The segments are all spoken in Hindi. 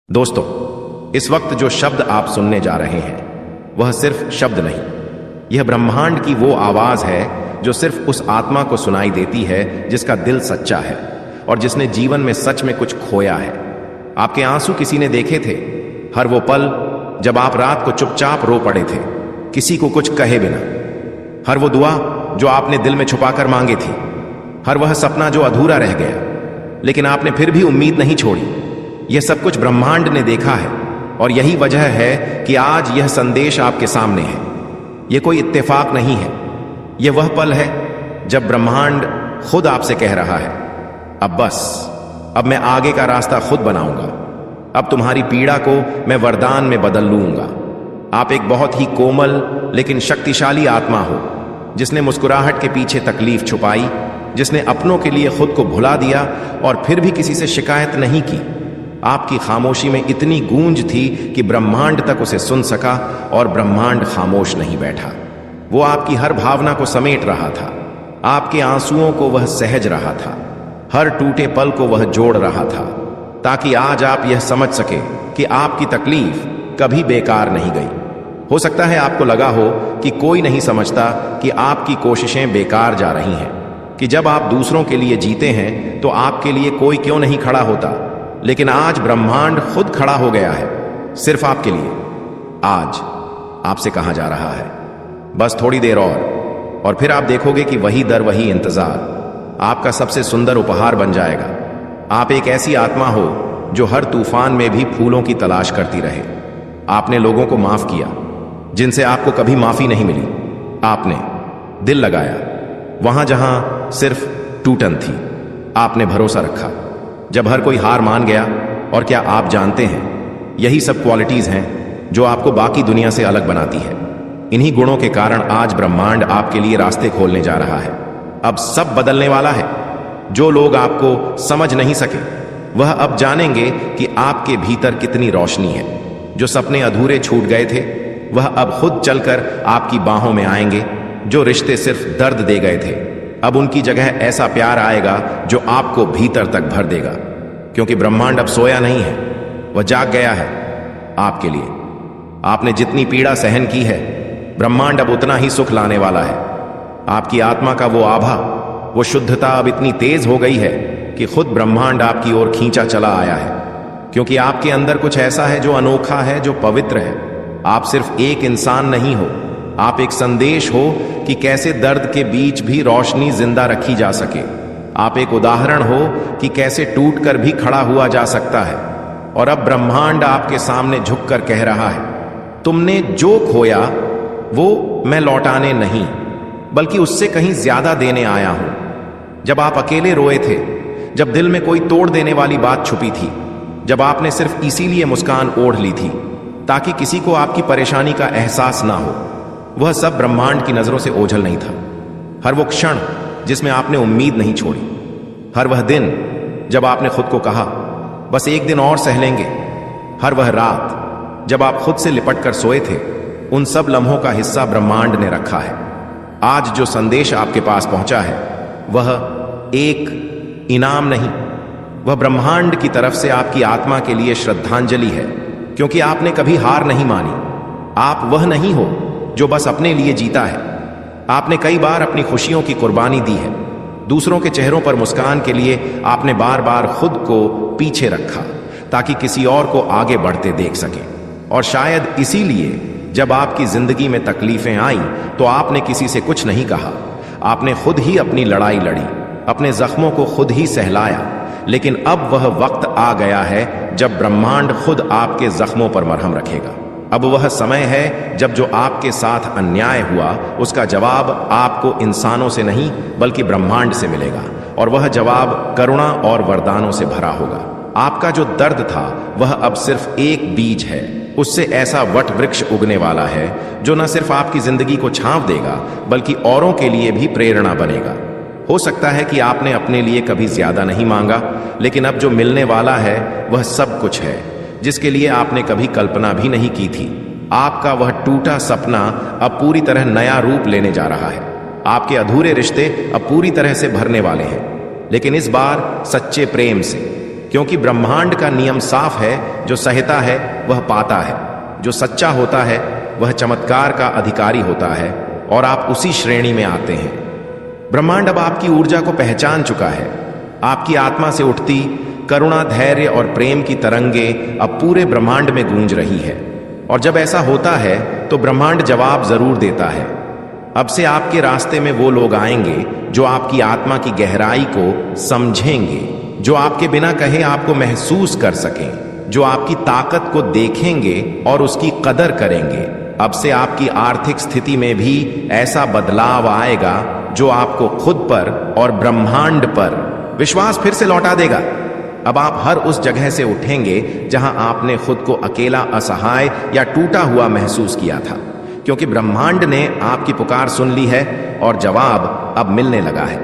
दोस्तों, इस वक्त जो शब्द आप सुनने जा रहे हैं वह सिर्फ शब्द नहीं, यह ब्रह्मांड की वो आवाज है जो सिर्फ उस आत्मा को सुनाई देती है जिसका दिल सच्चा है और जिसने जीवन में सच में कुछ खोया है। आपके आंसू किसी ने देखे थे, हर वो पल जब आप रात को चुपचाप रो पड़े थे, किसी को कुछ कहे बिना, हर वो दुआ जो आपने दिल में छुपाकर मांगी थी, हर वह सपना जो अधूरा रह गया लेकिन आपने फिर भी उम्मीद नहीं छोड़ी। यह सब कुछ ब्रह्मांड ने देखा है और यही वजह है कि आज यह संदेश आपके सामने है। यह कोई इत्तेफाक नहीं है, यह वह पल है जब ब्रह्मांड खुद आपसे कह रहा है, अब बस, अब मैं आगे का रास्ता खुद बनाऊंगा। अब तुम्हारी पीड़ा को मैं वरदान में बदल लूंगा। आप एक बहुत ही कोमल लेकिन शक्तिशाली आत्मा हो, जिसने मुस्कुराहट के पीछे तकलीफ छुपाई, जिसने अपनों के लिए खुद को भुला दिया और फिर भी किसी से शिकायत नहीं की। आपकी खामोशी में इतनी गूंज थी कि ब्रह्मांड तक उसे सुन सका और ब्रह्मांड खामोश नहीं बैठा। वो आपकी हर भावना को समेट रहा था, आपके आंसुओं को वह सहज रहा था, हर टूटे पल को वह जोड़ रहा था, ताकि आज आप यह समझ सके कि आपकी तकलीफ कभी बेकार नहीं गई। हो सकता है आपको लगा हो कि कोई नहीं समझता कि आपकी कोशिशें बेकार जा रही हैं, कि जब आप दूसरों के लिए जीते हैं तो आपके लिए कोई क्यों नहीं खड़ा होता। लेकिन आज ब्रह्मांड खुद खड़ा हो गया है, सिर्फ आपके लिए। आज आपसे कहा जा रहा है, बस थोड़ी देर और फिर आप देखोगे कि वही दर वही इंतजार आपका सबसे सुंदर उपहार बन जाएगा। आप एक ऐसी आत्मा हो जो हर तूफान में भी फूलों की तलाश करती रहे। आपने लोगों को माफ किया जिनसे आपको कभी माफी नहीं मिली। आपने दिल लगाया वहां जहां सिर्फ टूटन थी। आपने भरोसा रखा जब हर कोई हार मान गया। और क्या आप जानते हैं, यही सब क्वालिटीज हैं जो आपको बाकी दुनिया से अलग बनाती है। इन्हीं गुणों के कारण आज ब्रह्मांड आपके लिए रास्ते खोलने जा रहा है। अब सब बदलने वाला है। जो लोग आपको समझ नहीं सके वह अब जानेंगे कि आपके भीतर कितनी रोशनी है। जो सपने अधूरे छूट गए थे वह अब खुद चलकर आपकी बाहों में आएंगे। जो रिश्ते सिर्फ दर्द दे गए थे, अब उनकी जगह ऐसा प्यार आएगा जो आपको भीतर तक भर देगा। क्योंकि ब्रह्मांड अब सोया नहीं है, वह जाग गया है आपके लिए। आपने जितनी पीड़ा सहन की है, ब्रह्मांड अब उतना ही सुख लाने वाला है। आपकी आत्मा का वो आभा, वो शुद्धता अब इतनी तेज हो गई है कि खुद ब्रह्मांड आपकी ओर खींचा चला आया है। क्योंकि आपके अंदर कुछ ऐसा है जो अनोखा है, जो पवित्र है। आप सिर्फ एक इंसान नहीं हो, आप एक संदेश हो कि कैसे दर्द के बीच भी रोशनी जिंदा रखी जा सके। आप एक उदाहरण हो कि कैसे टूटकर भी खड़ा हुआ जा सकता है। और अब ब्रह्मांड आपके सामने झुककर कह रहा है, तुमने जो खोया वो मैं लौटाने नहीं, बल्कि उससे कहीं ज्यादा देने आया हूं। जब आप अकेले रोए थे, जब दिल में कोई तोड़ देने वाली बात छुपी थी, जब आपने सिर्फ इसीलिए मुस्कान ओढ़ ली थी ताकि किसी को आपकी परेशानी का एहसास ना हो, वह सब ब्रह्मांड की नजरों से ओझल नहीं था। हर वो क्षण जिसमें आपने उम्मीद नहीं छोड़ी, हर वह दिन जब आपने खुद को कहा बस एक दिन और सह लेंगे, हर वह रात जब आप खुद से लिपट कर सोए थे, उन सब लम्हों का हिस्सा ब्रह्मांड ने रखा है। आज जो संदेश आपके पास पहुंचा है वह एक इनाम नहीं, वह ब्रह्मांड की तरफ से आपकी आत्मा के लिए श्रद्धांजलि है। क्योंकि आपने कभी हार नहीं मानी। आप वह नहीं हो जो बस अपने लिए जीता है। आपने कई बार अपनी खुशियों की कुर्बानी दी है। दूसरों के चेहरों पर मुस्कान के लिए आपने बार बार खुद को पीछे रखा ताकि किसी और को आगे बढ़ते देख सके। और शायद इसीलिए जब आपकी जिंदगी में तकलीफें आई तो आपने किसी से कुछ नहीं कहा। आपने खुद ही अपनी लड़ाई लड़ी, अपने जख्मों को खुद ही सहलाया। लेकिन अब वह वक्त आ गया है जब ब्रह्मांड खुद आपके जख्मों पर मरहम रखेगा। अब वह समय है जब जो आपके साथ अन्याय हुआ उसका जवाब आपको इंसानों से नहीं बल्कि ब्रह्मांड से मिलेगा। और वह जवाब करुणा और वरदानों से भरा होगा। आपका जो दर्द था वह अब सिर्फ एक बीज है, उससे ऐसा वट वृक्ष उगने वाला है जो न सिर्फ आपकी जिंदगी को छांव देगा बल्कि औरों के लिए भी प्रेरणा बनेगा। हो सकता है कि आपने अपने लिए कभी ज्यादा नहीं मांगा, लेकिन अब जो मिलने वाला है वह सब कुछ है जिसके लिए आपने कभी कल्पना भी नहीं की थी। आपका वह टूटा सपना अब पूरी तरह नया रूप लेने जा रहा है। आपके अधूरे रिश्ते अब पूरी तरह से भरने वाले हैं, लेकिन इस बार सच्चे प्रेम से, क्योंकि ब्रह्मांड का नियम साफ है, जो सहता है वह पाता है, जो सच्चा होता है वह चमत्कार का अधिकारी होता है, और आप उसी श्रेणी में आते हैं। ब्रह्मांड अब आपकी ऊर्जा को पहचान चुका है। आपकी आत्मा से उठती करुणा, धैर्य और प्रेम की तरंगे अब पूरे ब्रह्मांड में गूंज रही है। और जब ऐसा होता है तो ब्रह्मांड जवाब जरूर देता है। अब से आपके रास्ते में वो लोग आएंगे जो आपकी आत्मा की गहराई को समझेंगे, जो आपके बिना कहे आपको महसूस कर सकें, जो आपकी ताकत को देखेंगे और उसकी कदर करेंगे। अब से आपकी आर्थिक स्थिति में भी ऐसा बदलाव आएगा जो आपको खुद पर और ब्रह्मांड पर विश्वास फिर से लौटा देगा। अब आप हर उस जगह से उठेंगे जहां आपने खुद को अकेला, असहाय या टूटा हुआ महसूस किया था, क्योंकि ब्रह्मांड ने आपकी पुकार सुन ली है और जवाब अब मिलने लगा है।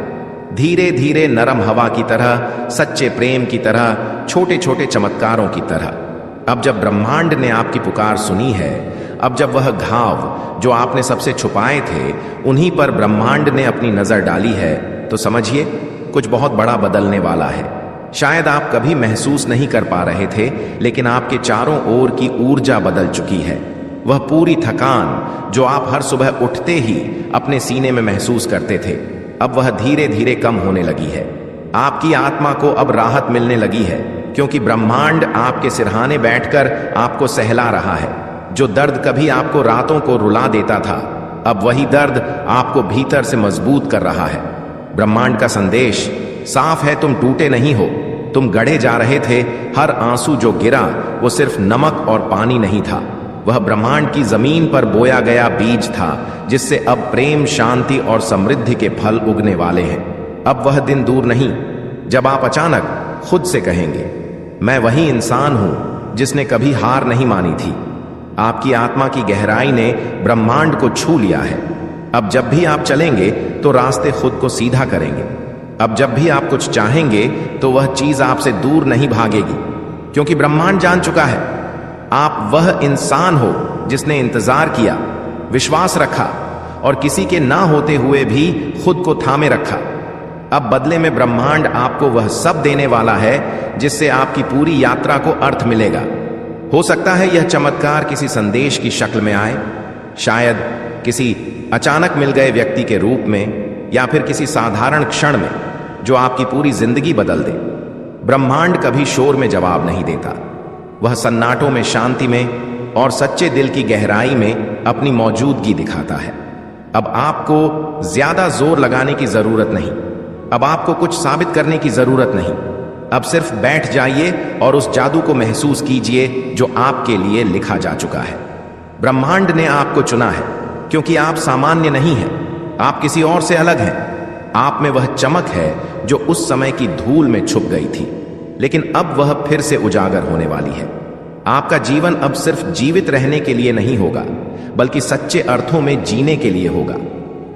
धीरे धीरे, नरम हवा की तरह, सच्चे प्रेम की तरह, छोटे छोटे चमत्कारों की तरह। अब जब ब्रह्मांड ने आपकी पुकार सुनी है, अब जब वह घाव जो आपने सबसे छुपाए थे उन्हीं पर ब्रह्मांड ने अपनी नजर डाली है, तो समझिए कुछ बहुत बड़ा बदलने वाला है। शायद आप कभी महसूस नहीं कर पा रहे थे, लेकिन आपके चारों ओर की ऊर्जा बदल चुकी है। वह पूरी थकान जो आप हर सुबह उठते ही अपने सीने में महसूस करते थे, अब वह धीरे धीरे कम होने लगी है। आपकी आत्मा को अब राहत मिलने लगी है, क्योंकि ब्रह्मांड आपके सिरहाने बैठकर आपको सहला रहा है। जो दर्द कभी आपको रातों को रुला देता था, अब वही दर्द आपको भीतर से मजबूत कर रहा है। ब्रह्मांड का संदेश साफ है, तुम टूटे नहीं हो, तुम गढ़े जा रहे थे। हर आंसू जो गिरा वो सिर्फ नमक और पानी नहीं था, वह ब्रह्मांड की जमीन पर बोया गया बीज था, जिससे अब प्रेम, शांति और समृद्धि के फल उगने वाले हैं। अब वह दिन दूर नहीं जब आप अचानक खुद से कहेंगे, मैं वही इंसान हूं जिसने कभी हार नहीं मानी थी। आपकी आत्मा की गहराई ने ब्रह्मांड को छू लिया है। अब जब भी आप चलेंगे तो रास्ते खुद को सीधा करेंगे। अब जब भी आप कुछ चाहेंगे तो वह चीज आपसे दूर नहीं भागेगी, क्योंकि ब्रह्मांड जान चुका है आप वह इंसान हो जिसने इंतजार किया, विश्वास रखा और किसी के ना होते हुए भी खुद को थामे रखा। अब बदले में ब्रह्मांड आपको वह सब देने वाला है जिससे आपकी पूरी यात्रा को अर्थ मिलेगा। हो सकता है यह चमत्कार किसी संदेश की शक्ल में आए, शायद किसी अचानक मिल गए व्यक्ति के रूप में, या फिर किसी साधारण क्षण में जो आपकी पूरी जिंदगी बदल दे। ब्रह्मांड कभी शोर में जवाब नहीं देता, वह सन्नाटों में, शांति में और सच्चे दिल की गहराई में अपनी मौजूदगी दिखाता है। अब आपको ज्यादा जोर लगाने की जरूरत नहीं, अब आपको कुछ साबित करने की जरूरत नहीं। अब सिर्फ बैठ जाइए और उस जादू को महसूस कीजिए जो आपके लिए लिखा जा चुका है। ब्रह्मांड ने आपको चुना है क्योंकि आप सामान्य नहीं हैं, आप किसी और से अलग हैं। आप में वह चमक है जो उस समय की धूल में छुप गई थी, लेकिन अब वह फिर से उजागर होने वाली है। आपका जीवन अब सिर्फ जीवित रहने के लिए नहीं होगा, बल्कि सच्चे अर्थों में जीने के लिए होगा।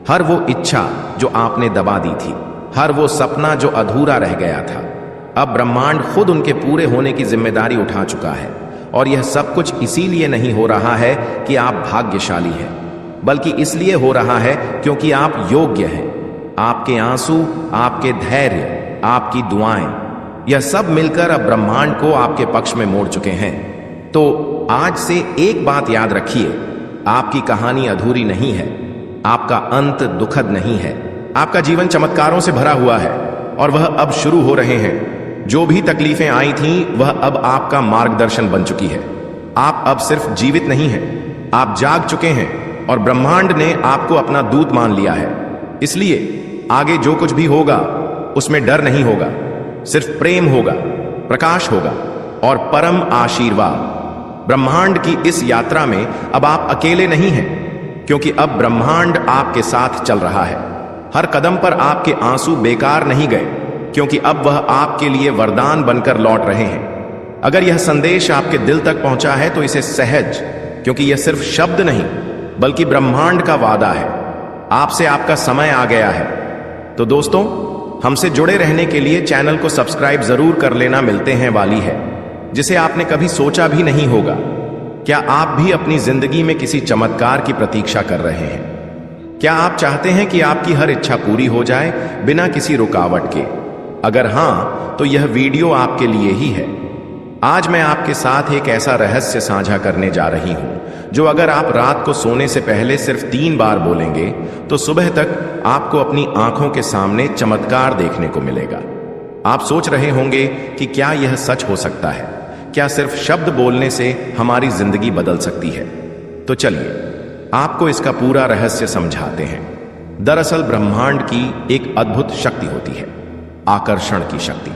हर वो इच्छा जो आपने दबा दी थी, हर वो सपना जो अधूरा रह गया था, अब ब्रह्मांड खुद उनके पूरे होने की जिम्मेदारी उठा चुका है। और यह सब कुछ इसीलिए नहीं हो रहा है कि आप भाग्यशाली हैं, बल्कि इसलिए हो रहा है क्योंकि आप योग्य हैं। आपके आंसू, आपके धैर्य, आपकी दुआएं, यह सब मिलकर अब ब्रह्मांड को आपके पक्ष में मोड़ चुके हैं। तो आज से एक बात याद रखिए, आपकी कहानी अधूरी नहीं है, आपका अंत दुखद नहीं है। आपका जीवन चमत्कारों से भरा हुआ है और वह अब शुरू हो रहे हैं। जो भी तकलीफें आई थीं, वह अब आपका मार्गदर्शन बन चुकी है। आप अब सिर्फ जीवित नहीं हैं, आप जाग चुके हैं और ब्रह्मांड ने आपको अपना दूत मान लिया है। इसलिए आगे जो कुछ भी होगा उसमें डर नहीं होगा, सिर्फ प्रेम होगा, प्रकाश होगा और परम आशीर्वाद। ब्रह्मांड की इस यात्रा में अब आप अकेले नहीं हैं, क्योंकि अब ब्रह्मांड आपके साथ चल रहा है। हर कदम पर आपके आंसू बेकार नहीं गए, क्योंकि अब वह आपके लिए वरदान बनकर लौट रहे हैं। अगर यह संदेश आपके दिल तक पहुंचा है तो इसे सहज, क्योंकि यह सिर्फ शब्द नहीं बल्कि ब्रह्मांड का वादा है। आपसे आपका समय आ गया है। तो दोस्तों, हमसे जुड़े रहने के लिए चैनल को सब्सक्राइब जरूर कर लेना। मिलते हैं वाली है जिसे आपने कभी सोचा भी नहीं होगा। क्या आप भी अपनी जिंदगी में किसी चमत्कार की प्रतीक्षा कर रहे हैं? क्या आप चाहते हैं कि आपकी हर इच्छा पूरी हो जाए बिना किसी रुकावट के? अगर हां, तो यह वीडियो आपके लिए ही है। आज मैं आपके साथ एक ऐसा रहस्य साझा करने जा रही हूं जो अगर आप रात को सोने से पहले सिर्फ 3 बार बोलेंगे तो सुबह तक आपको अपनी आंखों के सामने चमत्कार देखने को मिलेगा। आप सोच रहे होंगे कि क्या यह सच हो सकता है? क्या सिर्फ शब्द बोलने से हमारी जिंदगी बदल सकती है? तो चलिए आपको इसका पूरा रहस्य समझाते हैं। दरअसल ब्रह्मांड की एक अद्भुत शक्ति होती है, आकर्षण की शक्ति।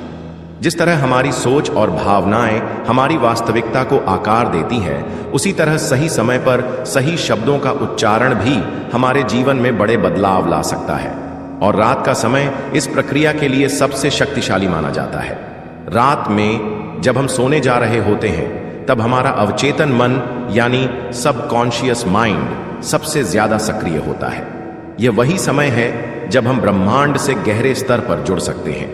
जिस तरह हमारी सोच और भावनाएं हमारी वास्तविकता को आकार देती है, उसी तरह सही समय पर सही शब्दों का उच्चारण भी हमारे जीवन में बड़े बदलाव ला सकता है। और रात का समय इस प्रक्रिया के लिए सबसे शक्तिशाली माना जाता है। रात में जब हम सोने जा रहे होते हैं, तब हमारा अवचेतन मन यानी सबकॉन्शियस माइंड सबसे ज्यादा सक्रिय होता है। यह वही समय है जब हम ब्रह्मांड से गहरे स्तर पर जुड़ सकते हैं।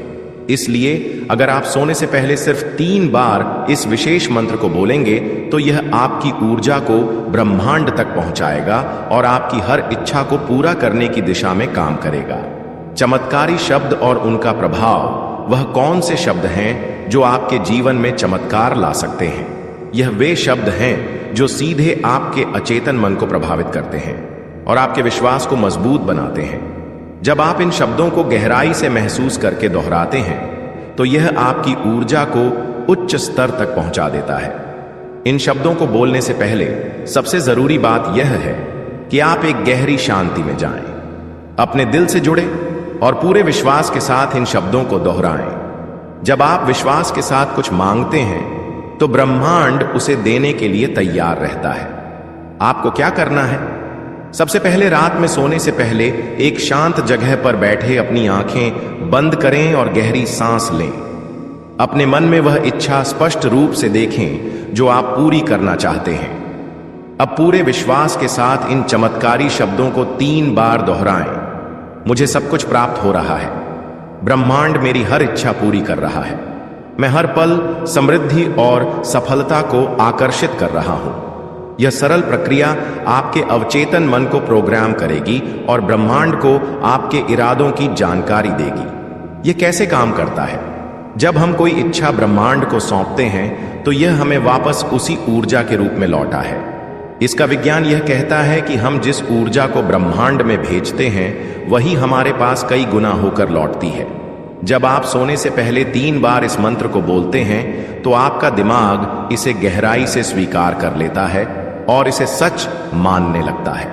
इसलिए अगर आप सोने से पहले सिर्फ 3 बार इस विशेष मंत्र को बोलेंगे तो यह आपकी ऊर्जा को ब्रह्मांड तक पहुंचाएगा और आपकी हर इच्छा को पूरा करने की दिशा में काम करेगा। चमत्कारी शब्द और उनका प्रभाव, वह कौन से शब्द हैं जो आपके जीवन में चमत्कार ला सकते हैं? यह वे शब्द हैं जो सीधे आपके अचेतन मन को प्रभावित करते हैं और आपके विश्वास को मजबूत बनाते हैं। जब आप इन शब्दों को गहराई से महसूस करके दोहराते हैं तो यह आपकी ऊर्जा को उच्च स्तर तक पहुंचा देता है। इन शब्दों को बोलने से पहले सबसे जरूरी बात यह है कि आप एक गहरी शांति में जाएं, अपने दिल से जुड़े और पूरे विश्वास के साथ इन शब्दों को दोहराएं। जब आप विश्वास के साथ कुछ मांगते हैं तो ब्रह्मांड उसे देने के लिए तैयार रहता है। आपको क्या करना है? सबसे पहले रात में सोने से पहले एक शांत जगह पर बैठे अपनी आंखें बंद करें और गहरी सांस लें। अपने मन में वह इच्छा स्पष्ट रूप से देखें जो आप पूरी करना चाहते हैं। अब पूरे विश्वास के साथ इन चमत्कारी शब्दों को 3 बार दोहराएं। मुझे सब कुछ प्राप्त हो रहा है। ब्रह्मांड मेरी हर इच्छा पूरी कर रहा है। मैं हर पल समृद्धि और सफलता को आकर्षित कर रहा हूं। यह सरल प्रक्रिया आपके अवचेतन मन को प्रोग्राम करेगी और ब्रह्मांड को आपके इरादों की जानकारी देगी। यह कैसे काम करता है? जब हम कोई इच्छा ब्रह्मांड को सौंपते हैं तो यह हमें वापस उसी ऊर्जा के रूप में लौटा है। इसका विज्ञान यह कहता है कि हम जिस ऊर्जा को ब्रह्मांड में भेजते हैं वही हमारे पास कई गुना होकर लौटती है। जब आप सोने से पहले 3 बार इस मंत्र को बोलते हैं तो आपका दिमाग इसे गहराई से स्वीकार कर लेता है और इसे सच मानने लगता है।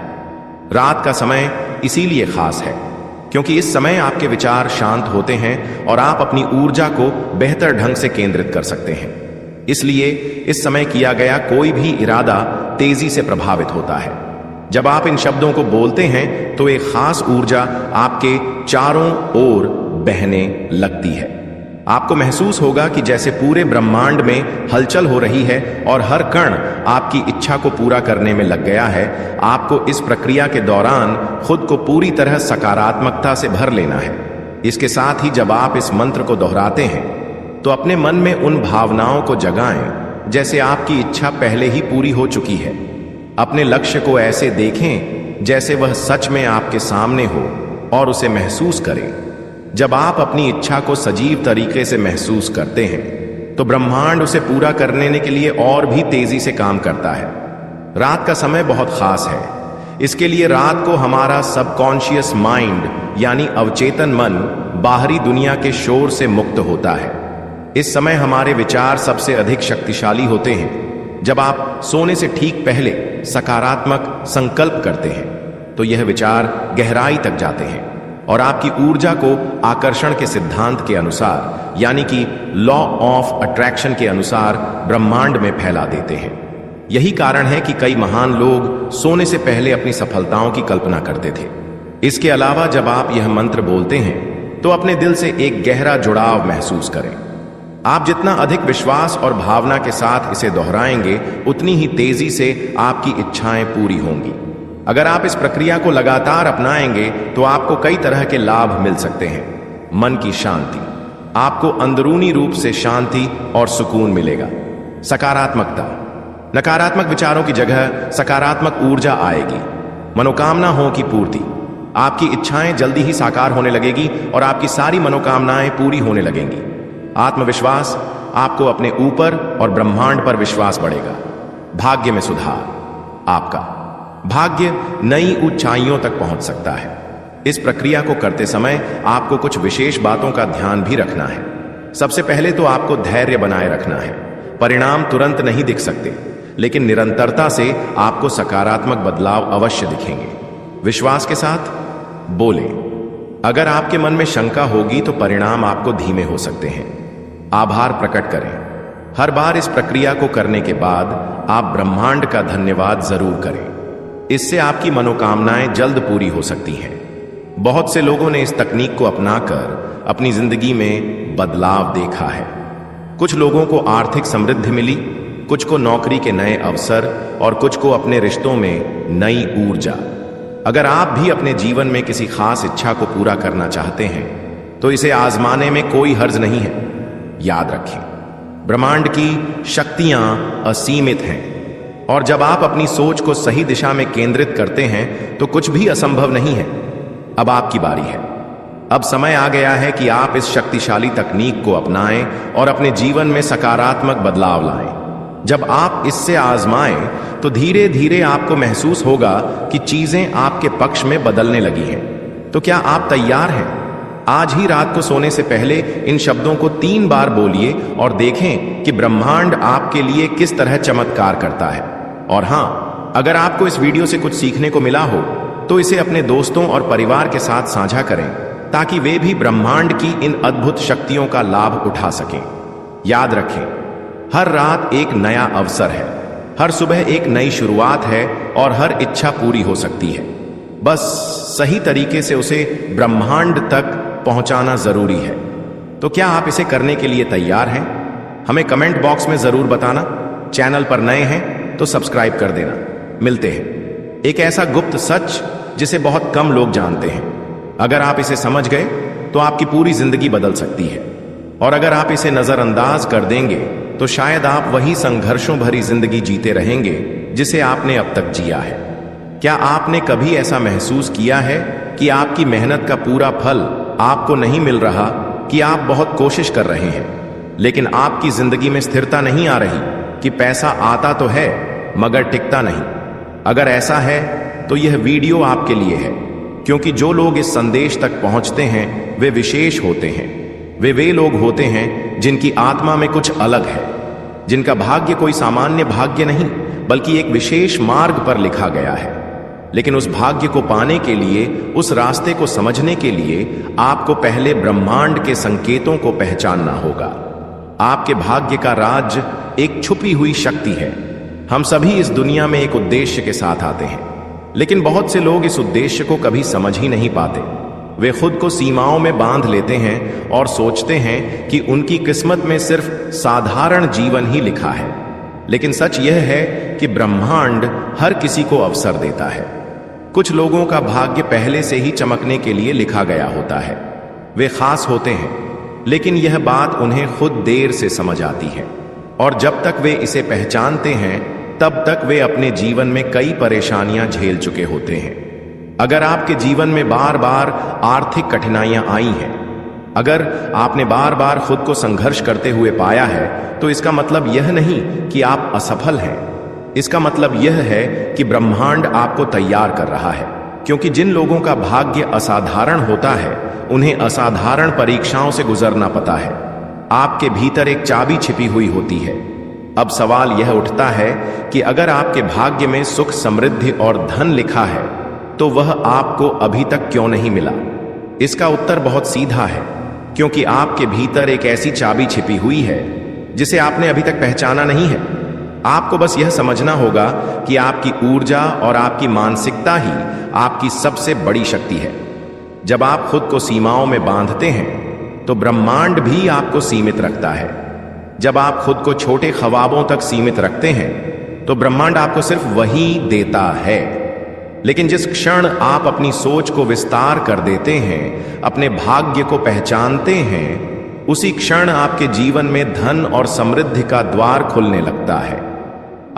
रात का समय इसीलिए खास है क्योंकि इस समय आपके विचार शांत होते हैं और आप अपनी ऊर्जा को बेहतर ढंग से केंद्रित कर सकते हैं। इसलिए इस समय किया गया कोई भी इरादा तेजी से प्रभावित होता है। जब आप इन शब्दों को बोलते हैं तो एक खास ऊर्जा आपके चारों ओर बहने लगती है। आपको महसूस होगा कि जैसे पूरे ब्रह्मांड में हलचल हो रही है और हर कण आपकी इच्छा को पूरा करने में लग गया है। आपको इस प्रक्रिया के दौरान खुद को पूरी तरह सकारात्मकता से भर लेना है। इसके साथ ही जब आप इस मंत्र को दोहराते हैं तो अपने मन में उन भावनाओं को जगाएं जैसे आपकी इच्छा पहले ही पूरी हो चुकी है। अपने लक्ष्य को ऐसे देखें जैसे वह सच में आपके सामने हो और उसे महसूस करें। जब आप अपनी इच्छा को सजीव तरीके से महसूस करते हैं तो ब्रह्मांड उसे पूरा करने के लिए और भी तेजी से काम करता है। रात का समय बहुत खास है। इसके लिए रात को हमारा सबकॉन्शियस माइंड यानी अवचेतन मन बाहरी दुनिया के शोर से मुक्त होता है। इस समय हमारे विचार सबसे अधिक शक्तिशाली होते हैं। जब आप सोने से ठीक पहले सकारात्मक संकल्प करते हैं तो यह विचार गहराई तक जाते हैं और आपकी ऊर्जा को आकर्षण के सिद्धांत के अनुसार यानी कि लॉ ऑफ अट्रैक्शन के अनुसार ब्रह्मांड में फैला देते हैं। यही कारण है कि कई महान लोग सोने से पहले अपनी सफलताओं की कल्पना करते थे। इसके अलावा जब आप यह मंत्र बोलते हैं तो अपने दिल से एक गहरा जुड़ाव महसूस करें। आप जितना अधिक विश्वास और भावना के साथ इसे दोहराएंगे उतनी ही तेजी से आपकी इच्छाएं पूरी होंगी। अगर आप इस प्रक्रिया को लगातार अपनाएंगे तो आपको कई तरह के लाभ मिल सकते हैं। मन की शांति, आपको अंदरूनी रूप से शांति और सुकून मिलेगा। सकारात्मकता, नकारात्मक विचारों की जगह सकारात्मक ऊर्जा आएगी। मनोकामनाओं की पूर्ति, आपकी इच्छाएं जल्दी ही साकार होने लगेगी और आपकी सारी मनोकामनाएं पूरी होने लगेंगी। आत्मविश्वास, आपको अपने ऊपर और ब्रह्मांड पर विश्वास बढ़ेगा। भाग्य में सुधार, आपका भाग्य नई ऊंचाइयों तक पहुंच सकता है। इस प्रक्रिया को करते समय आपको कुछ विशेष बातों का ध्यान भी रखना है। सबसे पहले तो आपको धैर्य बनाए रखना है। परिणाम तुरंत नहीं दिख सकते, लेकिन निरंतरता से आपको सकारात्मक बदलाव अवश्य दिखेंगे। विश्वास के साथ बोले। अगर आपके मन में शंका होगी तो परिणाम आपको धीमे हो सकते हैं। आभार प्रकट करें। हर बार इस प्रक्रिया को करने के बाद आप ब्रह्मांड का धन्यवाद जरूर करें। इससे आपकी मनोकामनाएं जल्द पूरी हो सकती हैं। बहुत से लोगों ने इस तकनीक को अपनाकर अपनी जिंदगी में बदलाव देखा है। कुछ लोगों को आर्थिक समृद्धि मिली, कुछ को नौकरी के नए अवसर और कुछ को अपने रिश्तों में नई ऊर्जा। अगर आप भी अपने जीवन में किसी खास इच्छा को पूरा करना चाहते हैं तो इसे आजमाने में कोई हर्ज नहीं है। याद रखें, ब्रह्मांड की शक्तियां असीमित हैं और जब आप अपनी सोच को सही दिशा में केंद्रित करते हैं तो कुछ भी असंभव नहीं है। अब आपकी बारी है। अब समय आ गया है कि आप इस शक्तिशाली तकनीक को अपनाएं और अपने जीवन में सकारात्मक बदलाव लाएं। जब आप इससे आजमाएं तो धीरे धीरे आपको महसूस होगा कि चीजें आपके पक्ष में बदलने लगी हैं। तो क्या आप तैयार हैं? आज ही रात को सोने से पहले इन शब्दों को 3 बार बोलिए और देखें कि ब्रह्मांड आपके लिए किस तरह चमत्कार करता है। और हां, अगर आपको इस वीडियो से कुछ सीखने को मिला हो तो इसे अपने दोस्तों और परिवार के साथ साझा करें ताकि वे भी ब्रह्मांड की इन अद्भुत शक्तियों का लाभ उठा सकें। याद रखें, हर रात एक नया अवसर है, हर सुबह एक नई शुरुआत है और हर इच्छा पूरी हो सकती है। बस सही तरीके से उसे ब्रह्मांड तक पहुंचाना जरूरी है। तो क्या आप इसे करने के लिए तैयार हैं? हमें कमेंट बॉक्स में जरूर बताना। चैनल पर नए हैं तो सब्सक्राइब कर देना। मिलते हैं एक ऐसा गुप्त सच जिसे बहुत कम लोग जानते हैं। अगर आप इसे समझ गए तो आपकी पूरी जिंदगी बदल सकती है, और अगर आप इसे नजरअंदाज कर देंगे तो शायद आप वही संघर्षों भरी जिंदगी जीते रहेंगे जिसे आपने अब तक जिया है। क्या आपने कभी ऐसा महसूस किया है कि आपकी मेहनत का पूरा फल आपको नहीं मिल रहा, कि आप बहुत कोशिश कर रहे हैं लेकिन आपकी जिंदगी में स्थिरता नहीं आ रही, कि पैसा आता तो है मगर टिकता नहीं? अगर ऐसा है तो यह वीडियो आपके लिए है, क्योंकि जो लोग इस संदेश तक पहुंचते हैं वे विशेष होते हैं। वे लोग होते हैं जिनकी आत्मा में कुछ अलग है, जिनका भाग्य कोई सामान्य भाग्य नहीं बल्कि एक विशेष मार्ग पर लिखा गया है। लेकिन उस भाग्य को पाने के लिए, उस रास्ते को समझने के लिए आपको पहले ब्रह्मांड के संकेतों को पहचानना होगा। आपके भाग्य का राज एक छुपी हुई शक्ति है। हम सभी इस दुनिया में एक उद्देश्य के साथ आते हैं, लेकिन बहुत से लोग इस उद्देश्य को कभी समझ ही नहीं पाते। वे खुद को सीमाओं में बांध लेते हैं और सोचते हैं कि उनकी किस्मत में सिर्फ साधारण जीवन ही लिखा है। लेकिन सच यह है कि ब्रह्मांड हर किसी को अवसर देता है। कुछ लोगों का भाग्य पहले से ही चमकने के लिए लिखा गया होता है। वे खास होते हैं, लेकिन यह बात उन्हें खुद देर से समझ आती है, और जब तक वे इसे पहचानते हैं तब तक वे अपने जीवन में कई परेशानियां झेल चुके होते हैं। अगर आपके जीवन में बार बार आर्थिक कठिनाइयां आई हैं, अगर आपने बार बार खुद को संघर्ष करते हुए पाया है, तो इसका मतलब यह नहीं कि आप असफल हैं। इसका मतलब यह है कि ब्रह्मांड आपको तैयार कर रहा है, क्योंकि जिन लोगों का भाग्य असाधारण होता है उन्हें असाधारण परीक्षाओं से गुजरना पता है। आपके भीतर एक चाबी छिपी हुई होती है। अब सवाल यह उठता है कि अगर आपके भाग्य में सुख, समृद्धि और धन लिखा है तो वह आपको अभी तक क्यों नहीं मिला? इसका उत्तर बहुत सीधा है, क्योंकि आपके भीतर एक ऐसी चाबी छिपी हुई है जिसे आपने अभी तक पहचाना नहीं है। आपको बस यह समझना होगा कि आपकी ऊर्जा और आपकी मानसिकता ही आपकी सबसे बड़ी शक्ति है। जब आप खुद को सीमाओं में बांधते हैं तो ब्रह्मांड भी आपको सीमित रखता है। जब आप खुद को छोटे ख्वाबों तक सीमित रखते हैं तो ब्रह्मांड आपको सिर्फ वही देता है। लेकिन जिस क्षण आप अपनी सोच को विस्तार कर देते हैं, अपने भाग्य को पहचानते हैं, उसी क्षण आपके जीवन में धन और समृद्धि का द्वार खुलने लगता है।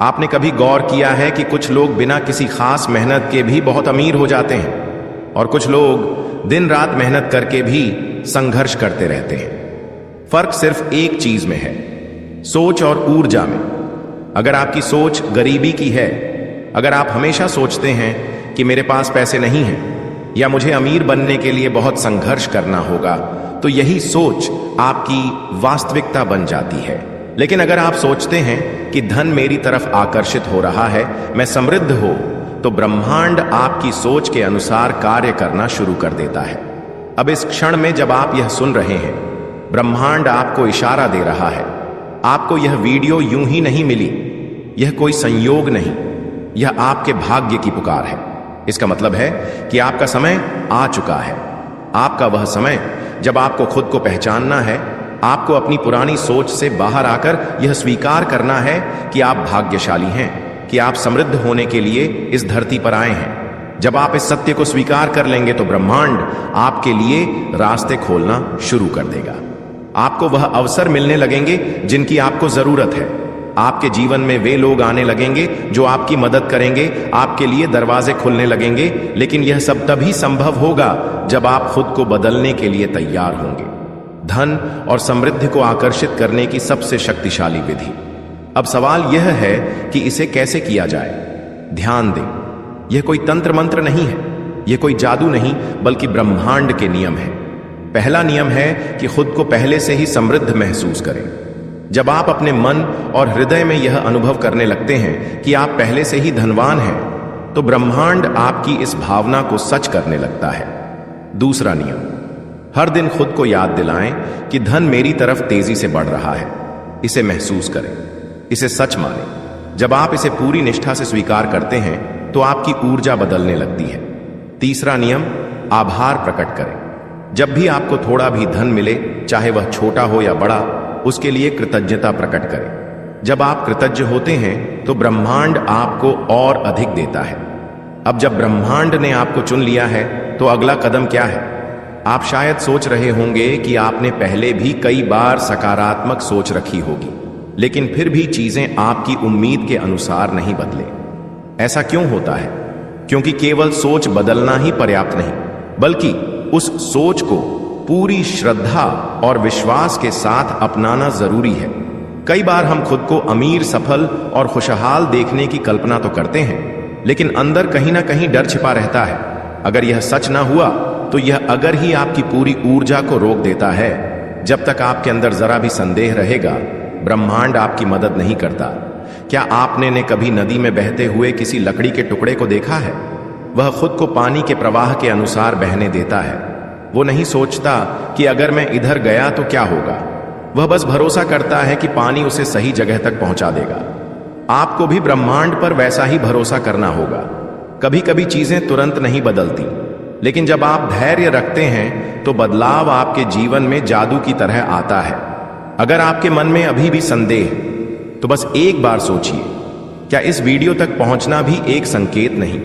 आपने कभी गौर किया है कि कुछ लोग बिना किसी खास मेहनत के भी बहुत अमीर हो जाते हैं? और कुछ लोग दिन रात मेहनत करके भी संघर्ष करते रहते हैं। फर्क सिर्फ एक चीज में है, सोच और ऊर्जा में। अगर आपकी सोच गरीबी की है, अगर आप हमेशा सोचते हैं कि मेरे पास पैसे नहीं हैं या मुझे अमीर बनने के लिए बहुत संघर्ष करना होगा, तो यही सोच आपकी वास्तविकता बन जाती है। लेकिन अगर आप सोचते हैं कि धन मेरी तरफ आकर्षित हो रहा है, मैं समृद्ध हो, तो ब्रह्मांड आपकी सोच के अनुसार कार्य करना शुरू कर देता है। अब इस क्षण में जब आप यह सुन रहे हैं, ब्रह्मांड आपको इशारा दे रहा है। आपको यह वीडियो यूं ही नहीं मिली, यह कोई संयोग नहीं, यह आपके भाग्य की पुकार है। इसका मतलब है कि आपका समय आ चुका है। आपका वह समय जब आपको खुद को पहचानना है, आपको अपनी पुरानी सोच से बाहर आकर यह स्वीकार करना है कि आप भाग्यशाली हैं, कि आप समृद्ध होने के लिए इस धरती पर आए हैं। जब आप इस सत्य को स्वीकार कर लेंगे तो ब्रह्मांड आपके लिए रास्ते खोलना शुरू कर देगा। आपको वह अवसर मिलने लगेंगे जिनकी आपको जरूरत है। आपके जीवन में वे लोग आने लगेंगे जो आपकी मदद करेंगे, आपके लिए दरवाजे खुलने लगेंगे। लेकिन यह सब तभी संभव होगा जब आप खुद को बदलने के लिए तैयार होंगे। धन और समृद्धि को आकर्षित करने की सबसे शक्तिशाली विधि। अब सवाल यह है कि इसे कैसे किया जाए। ध्यान दें, यह कोई तंत्र मंत्र नहीं है, यह कोई जादू नहीं, बल्कि ब्रह्मांड के नियम है। पहला नियम है कि खुद को पहले से ही समृद्ध महसूस करें। जब आप अपने मन और हृदय में यह अनुभव करने लगते हैं कि आप पहले से ही धनवान हैं, तो ब्रह्मांड आपकी इस भावना को सच करने लगता है। दूसरा नियम, हर दिन खुद को याद दिलाएं कि धन मेरी तरफ तेजी से बढ़ रहा है। इसे महसूस करें, इसे सच मानें। जब आप इसे पूरी निष्ठा से स्वीकार करते हैं तो आपकी ऊर्जा बदलने लगती है। तीसरा नियम, आभार प्रकट करें। जब भी आपको थोड़ा भी धन मिले, चाहे वह छोटा हो या बड़ा, उसके लिए कृतज्ञता प्रकट करें। जब आप कृतज्ञ होते हैं तो ब्रह्मांड आपको और अधिक देता है। अब जब ब्रह्मांड ने आपको चुन लिया है तो अगला कदम क्या है? आप शायद सोच रहे होंगे कि आपने पहले भी कई बार सकारात्मक सोच रखी होगी, लेकिन फिर भी चीजें आपकी उम्मीद के अनुसार नहीं बदले। ऐसा क्यों होता है? क्योंकि केवल सोच बदलना ही पर्याप्त नहीं, बल्कि उस सोच को पूरी श्रद्धा और विश्वास के साथ अपनाना जरूरी है। कई बार हम खुद को अमीर, सफल और खुशहाल देखने की कल्पना तो करते हैं, लेकिन अंदर कहीं ना कहीं डर छिपा रहता है। अगर यह सच ना हुआ तो यह अगर ही आपकी पूरी ऊर्जा को रोक देता है। जब तक आपके अंदर जरा भी संदेह रहेगा, ब्रह्मांड आपकी मदद नहीं करता। क्या आपने ने कभी नदी में बहते हुए किसी लकड़ी के टुकड़े को देखा है? वह खुद को पानी के प्रवाह के अनुसार बहने देता है। वो नहीं सोचता कि अगर मैं इधर गया तो क्या होगा। वह बस भरोसा करता है कि पानी उसे सही जगह तक पहुंचा देगा। आपको भी ब्रह्मांड पर वैसा ही भरोसा करना होगा। कभी कभी चीजें तुरंत नहीं बदलती, लेकिन जब आप धैर्य रखते हैं तो बदलाव आपके जीवन में जादू की तरह आता है। अगर आपके मन में अभी भी संदेह, तो बस एक बार सोचिए, क्या इस वीडियो तक पहुंचना भी एक संकेत नहीं?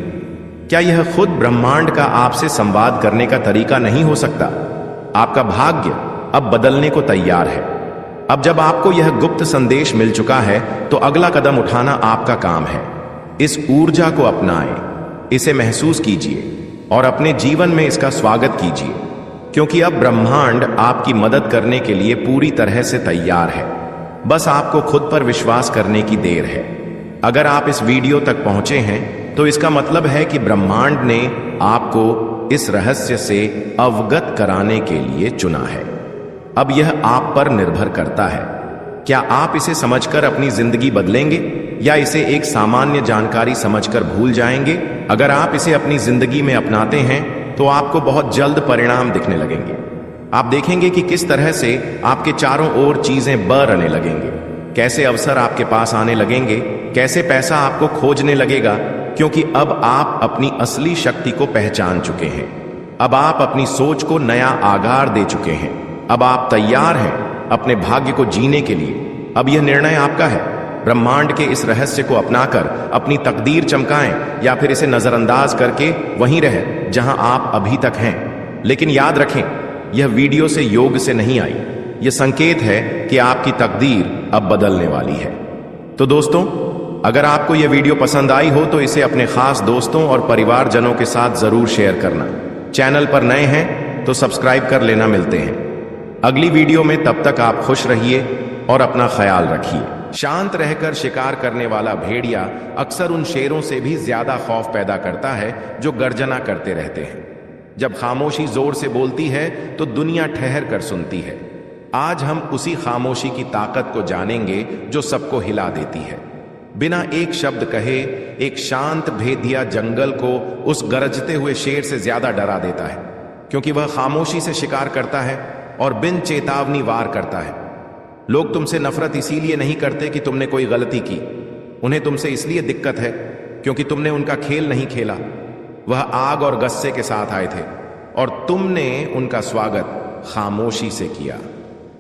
क्या यह खुद ब्रह्मांड का आपसे संवाद करने का तरीका नहीं हो सकता? आपका भाग्य अब बदलने को तैयार है। अब जब आपको यह गुप्त संदेश मिल चुका है तो अगला कदम उठाना आपका काम है। इस ऊर्जा को अपनाएं, इसे महसूस कीजिए और अपने जीवन में इसका स्वागत कीजिए, क्योंकि अब ब्रह्मांड आपकी मदद करने के लिए पूरी तरह से तैयार है। बस आपको खुद पर विश्वास करने की देर है। अगर आप इस वीडियो तक पहुंचे हैं तो इसका मतलब है कि ब्रह्मांड ने आपको इस रहस्य से अवगत कराने के लिए चुना है। अब यह आप पर निर्भर करता है। क्या आप इसे समझकर अपनी जिंदगी बदलेंगे या इसे एक सामान्य जानकारी समझकर भूल जाएंगे? अगर आप इसे अपनी जिंदगी में अपनाते हैं तो आपको बहुत जल्द परिणाम दिखने लगेंगे। आप देखेंगे कि किस तरह से आपके चारों ओर चीजें बरने लगेंगे, कैसे अवसर आपके पास आने लगेंगे, कैसे पैसा आपको खोजने लगेगा, क्योंकि अब आप अपनी असली शक्ति को पहचान चुके हैं। अब आप अपनी सोच को नया आकार दे चुके हैं। अब आप तैयार हैं अपने भाग्य को जीने के लिए। अब यह निर्णय आपका है। ब्रह्मांड के इस रहस्य को अपनाकर अपनी तकदीर चमकाएं या फिर इसे नजरअंदाज करके वहीं रहें जहां आप अभी तक हैं। लेकिन याद रखें, यह वीडियो से योग से नहीं आई। यह संकेत है कि आपकी तकदीर अब बदलने वाली है। तो दोस्तों, अगर आपको यह वीडियो पसंद आई हो तो इसे अपने खास दोस्तों और परिवारजनों के साथ जरूर शेयर करना। चैनल पर नए हैं तो सब्सक्राइब कर लेना। मिलते हैं अगली वीडियो में, तब तक आप खुश रहिए और अपना ख्याल रखिए। शांत रहकर शिकार करने वाला भेड़िया अक्सर उन शेरों से भी ज्यादा खौफ पैदा करता है जो गर्जना करते रहते हैं। जब खामोशी जोर से बोलती है तो दुनिया ठहर कर सुनती है। आज हम उसी खामोशी की ताकत को जानेंगे जो सबको हिला देती है। बिना एक शब्द कहे एक शांत भेदिया जंगल को उस गरजते हुए शेर से ज्यादा डरा देता है, क्योंकि वह खामोशी से शिकार करता है और बिन चेतावनी वार करता है। लोग तुमसे नफरत इसीलिए नहीं करते कि तुमने कोई गलती की, उन्हें तुमसे इसलिए दिक्कत है क्योंकि तुमने उनका खेल नहीं खेला। वह आग और गस्से के साथ आए थे और तुमने उनका स्वागत खामोशी से किया।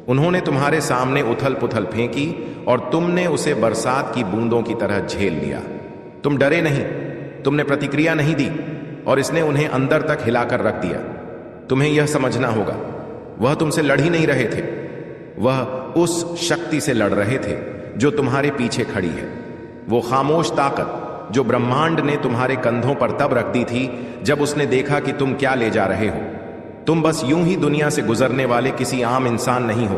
उन्होंने तुम्हारे सामने उथल पुथल फेंकी और तुमने उसे बरसात की बूंदों की तरह झेल लिया। तुम डरे नहीं, तुमने प्रतिक्रिया नहीं दी और इसने उन्हें अंदर तक हिलाकर रख दिया। तुम्हें यह समझना होगा, वह तुमसे लड़ ही नहीं रहे थे, वह उस शक्ति से लड़ रहे थे जो तुम्हारे पीछे खड़ी है। वो खामोश ताकत जो ब्रह्मांड ने तुम्हारे कंधों पर तब रख दी थी जब उसने देखा कि तुम क्या ले जा रहे हो। तुम बस यूं ही दुनिया से गुजरने वाले किसी आम इंसान नहीं हो,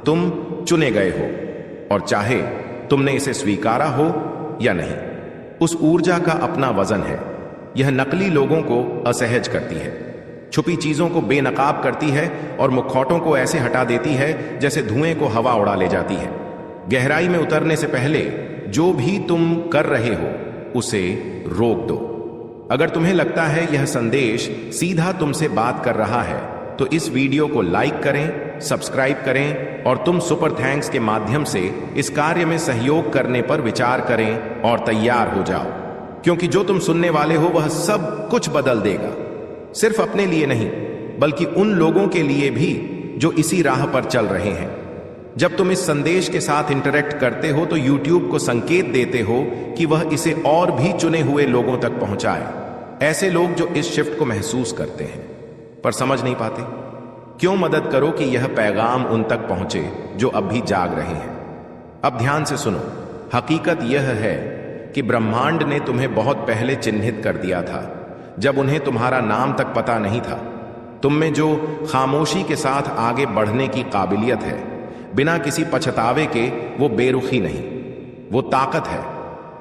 तुम चुने गए हो, और चाहे तुमने इसे स्वीकारा हो या नहीं। उस ऊर्जा का अपना वजन है। यह नकली लोगों को असहज करती है, छुपी चीजों को बेनकाब करती है और मुखौटों को ऐसे हटा देती है जैसे धुएं को हवा उड़ा ले जाती है। गहराई में उतरने से पहले जो भी तुम कर रहे हो उसे रोक दो। अगर तुम्हें लगता है यह संदेश सीधा तुमसे बात कर रहा है तो इस वीडियो को लाइक करें, सब्सक्राइब करें और तुम सुपर थैंक्स के माध्यम से इस कार्य में सहयोग करने पर विचार करें और तैयार हो जाओ, क्योंकि जो तुम सुनने वाले हो वह सब कुछ बदल देगा। सिर्फ अपने लिए नहीं बल्कि उन लोगों के लिए भी जो इसी राह पर चल रहे हैं। जब तुम इस संदेश के साथ इंटरेक्ट करते हो तो YouTube को संकेत देते हो कि वह इसे और भी चुने हुए लोगों तक पहुंचाए, ऐसे लोग जो इस शिफ्ट को महसूस करते हैं पर समझ नहीं पाते। क्यों मदद करो कि यह पैगाम उन तक पहुंचे जो अब भी जाग रहे हैं। अब ध्यान से सुनो, हकीकत यह है कि ब्रह्मांड ने तुम्हें बहुत पहले चिन्हित कर दिया था, जब उन्हें तुम्हारा नाम तक पता नहीं था। तुम में जो खामोशी के साथ आगे बढ़ने की काबिलियत है, बिना किसी पछतावे के, वो बेरुखी नहीं, वो ताकत है।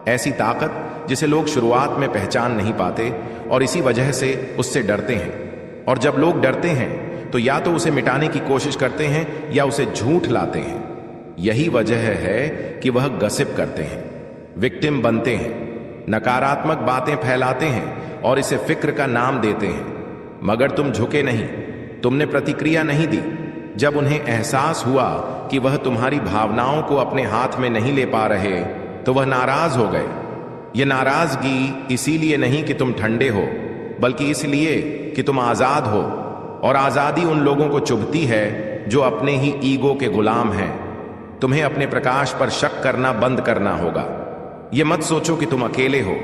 ऐसी ताकत जिसे लोग शुरुआत में पहचान नहीं पाते और इसी वजह से उससे डरते हैं। और जब लोग डरते हैं तो या तो उसे मिटाने की कोशिश करते हैं या उसे झूठ लाते हैं। यही वजह है कि वह गसिप करते हैं, विक्टिम बनते हैं, नकारात्मक बातें फैलाते हैं और इसे फिक्र का नाम देते हैं। मगर तुम झुके नहीं, तुमने प्रतिक्रिया नहीं दी। जब उन्हें एहसास हुआ कि वह तुम्हारी भावनाओं को अपने हाथ में नहीं ले पा रहे तो वह नाराज हो गए। यह नाराजगी इसीलिए नहीं कि तुम ठंडे हो, बल्कि इसलिए कि तुम आजाद हो, और आजादी उन लोगों को चुभती है जो अपने ही ईगो के गुलाम हैं। तुम्हें अपने प्रकाश पर शक करना बंद करना होगा। यह मत सोचो कि तुम अकेले हो।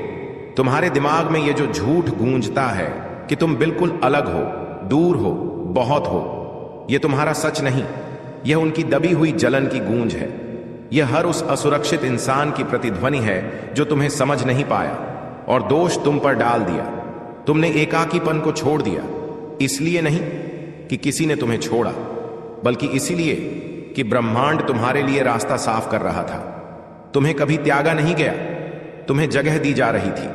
तुम्हारे दिमाग में यह जो झूठ गूंजता है कि तुम बिल्कुल अलग हो, दूर हो, बहुत हो, यह तुम्हारा सच नहीं, यह उनकी दबी हुई जलन की गूंज है। यह हर उस असुरक्षित इंसान की प्रतिध्वनि है जो तुम्हें समझ नहीं पाया और दोष तुम पर डाल दिया। तुमने एकाकीपन को छोड़ दिया, इसलिए नहीं कि किसी ने तुम्हें छोड़ा, बल्कि इसीलिए कि ब्रह्मांड तुम्हारे लिए रास्ता साफ कर रहा था। तुम्हें कभी त्यागा नहीं गया, तुम्हें जगह दी जा रही थी।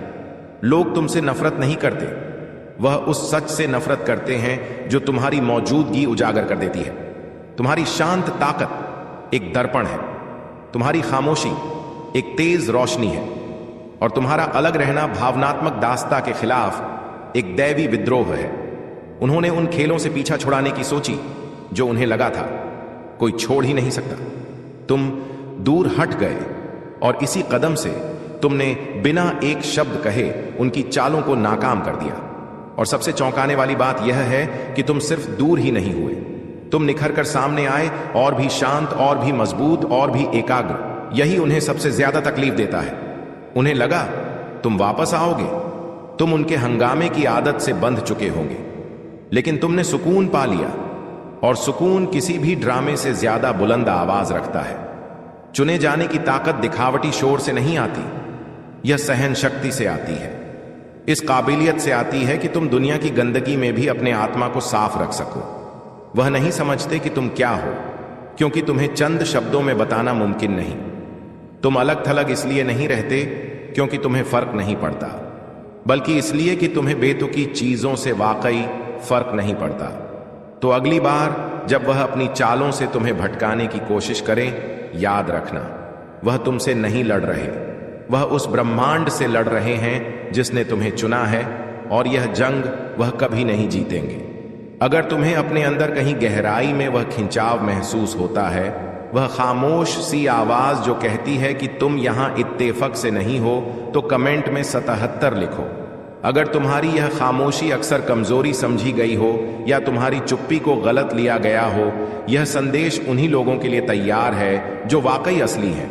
लोग तुमसे नफरत नहीं करते, वह उस सच से नफरत करते हैं जो तुम्हारी मौजूदगी उजागर कर देती है। तुम्हारी शांत ताकत एक दर्पण है, तुम्हारी खामोशी एक तेज रोशनी है, और तुम्हारा अलग रहना भावनात्मक दास्ता के खिलाफ एक दैवी विद्रोह है। उन्होंने उन खेलों से पीछा छुड़ाने की सोची जो उन्हें लगा था कोई छोड़ ही नहीं सकता। तुम दूर हट गए और इसी कदम से तुमने बिना एक शब्द कहे उनकी चालों को नाकाम कर दिया। और सबसे चौंकाने वाली बात यह है कि तुम सिर्फ दूर ही नहीं हुए, तुम निखर कर सामने आए, और भी शांत, और भी मजबूत, और भी एकाग्र। यही उन्हें सबसे ज्यादा तकलीफ देता है। उन्हें लगा तुम वापस आओगे, तुम उनके हंगामे की आदत से बंध चुके होंगे, लेकिन तुमने सुकून पा लिया, और सुकून किसी भी ड्रामे से ज्यादा बुलंद आवाज रखता है। चुने जाने की ताकत दिखावटी शोर से नहीं आती, यह सहन शक्ति से आती है। इस काबिलियत से आती है कि तुम दुनिया की गंदगी में भी अपने आत्मा को साफ रख सको। वह नहीं समझते कि तुम क्या हो, क्योंकि तुम्हें चंद शब्दों में बताना मुमकिन नहीं। तुम अलग थलग इसलिए नहीं रहते क्योंकि तुम्हें फर्क नहीं पड़ता, बल्कि इसलिए कि तुम्हें बेतुकी चीजों से वाकई फर्क नहीं पड़ता। तो अगली बार जब वह अपनी चालों से तुम्हें भटकाने की कोशिश करें, याद रखना वह तुमसे नहीं लड़ रहे, वह उस ब्रह्मांड से लड़ रहे हैं जिसने तुम्हें चुना है, और यह जंग वह कभी नहीं जीतेंगे। अगर तुम्हें अपने अंदर कहीं गहराई में वह खिंचाव महसूस होता है, वह खामोश सी आवाज जो कहती है कि तुम यहां इत्तेफाक से नहीं हो, तो कमेंट में 77 लिखो। अगर तुम्हारी यह खामोशी अक्सर कमजोरी समझी गई हो या तुम्हारी चुप्पी को गलत लिया गया हो, यह संदेश उन्हीं लोगों के लिए तैयार है जो वाकई असली हैं।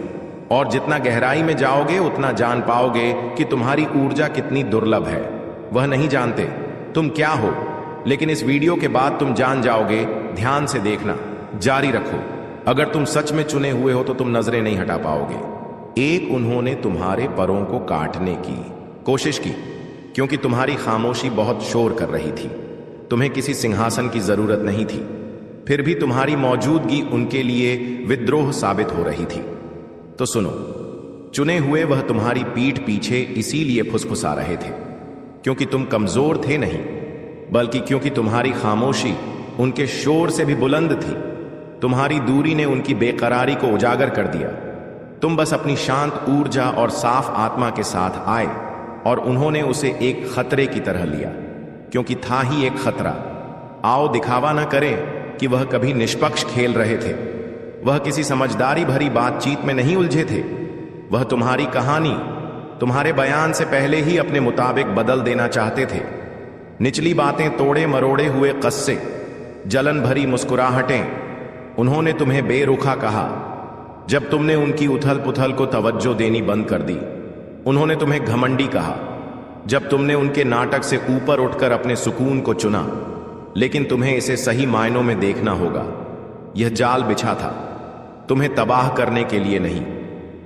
और जितना गहराई में जाओगे उतना जान पाओगे कि तुम्हारी ऊर्जा कितनी दुर्लभ है। वह नहीं जानते तुम क्या हो, लेकिन इस वीडियो के बाद तुम जान जाओगे। ध्यान से देखना, जारी रखो। अगर तुम सच में चुने हुए हो तो तुम नजरें नहीं हटा पाओगे। एक, उन्होंने तुम्हारे परों को काटने की कोशिश की, क्योंकि तुम्हारी खामोशी बहुत शोर कर रही थी। तुम्हें किसी सिंहासन की जरूरत नहीं थी, फिर भी तुम्हारी मौजूदगी उनके लिए विद्रोह साबित हो रही थी। तो सुनो, चुने हुए वह तुम्हारी पीठ पीछे इसीलिए फुसफुसा रहे थे क्योंकि तुम कमजोर थे नहीं, बल्कि क्योंकि तुम्हारी खामोशी उनके शोर से भी बुलंद थी। तुम्हारी दूरी ने उनकी बेकरारी को उजागर कर दिया। तुम बस अपनी शांत ऊर्जा और साफ आत्मा के साथ आए, और उन्होंने उसे एक खतरे की तरह लिया, क्योंकि था ही एक खतरा। आओ दिखावा न करें कि वह कभी निष्पक्ष खेल रहे थे। वह किसी समझदारी भरी बातचीत में नहीं उलझे थे। वह तुम्हारी कहानी, तुम्हारे बयान से पहले ही अपने मुताबिक बदल देना चाहते थे। निचली बातें तोड़े मरोड़े हुए कस्से, जलन भरी मुस्कुराहटें। उन्होंने तुम्हें बेरुखा कहा जब तुमने उनकी उथल पुथल को तवज्जो देनी बंद कर दी। उन्होंने तुम्हें घमंडी कहा जब तुमने उनके नाटक से ऊपर उठकर अपने सुकून को चुना। लेकिन तुम्हें इसे सही मायनों में देखना होगा। यह जाल बिछा था तुम्हें तबाह करने के लिए नहीं,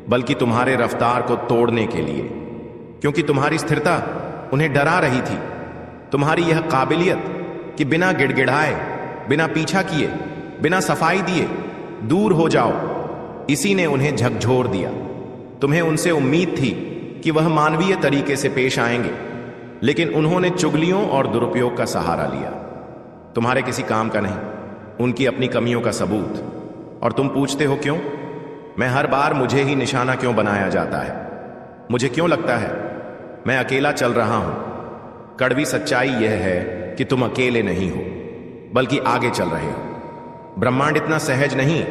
बल्कि तुम्हारे रफ्तार को तोड़ने के लिए, क्योंकि तुम्हारी स्थिरता उन्हें डरा रही थी। तुम्हारी यह काबिलियत कि बिना गिड़गिड़ाए, बिना पीछा किए, बिना सफाई दिए दूर हो जाओ, इसी ने उन्हें झकझोर दिया। तुम्हें उनसे उम्मीद थी कि वह मानवीय तरीके से पेश आएंगे, लेकिन उन्होंने चुगलियों और दुरुपयोग का सहारा लिया। तुम्हारे किसी काम का नहीं, उनकी अपनी कमियों का सबूत। और तुम पूछते हो क्यों? मैं हर बार मुझे ही निशाना क्यों बनाया जाता है? मुझे क्यों लगता है मैं अकेला चल रहा हूं? कड़वी सच्चाई यह है कि तुम अकेले नहीं हो, बल्कि आगे चल रहे हो। ब्रह्मांड इतना सहज नहीं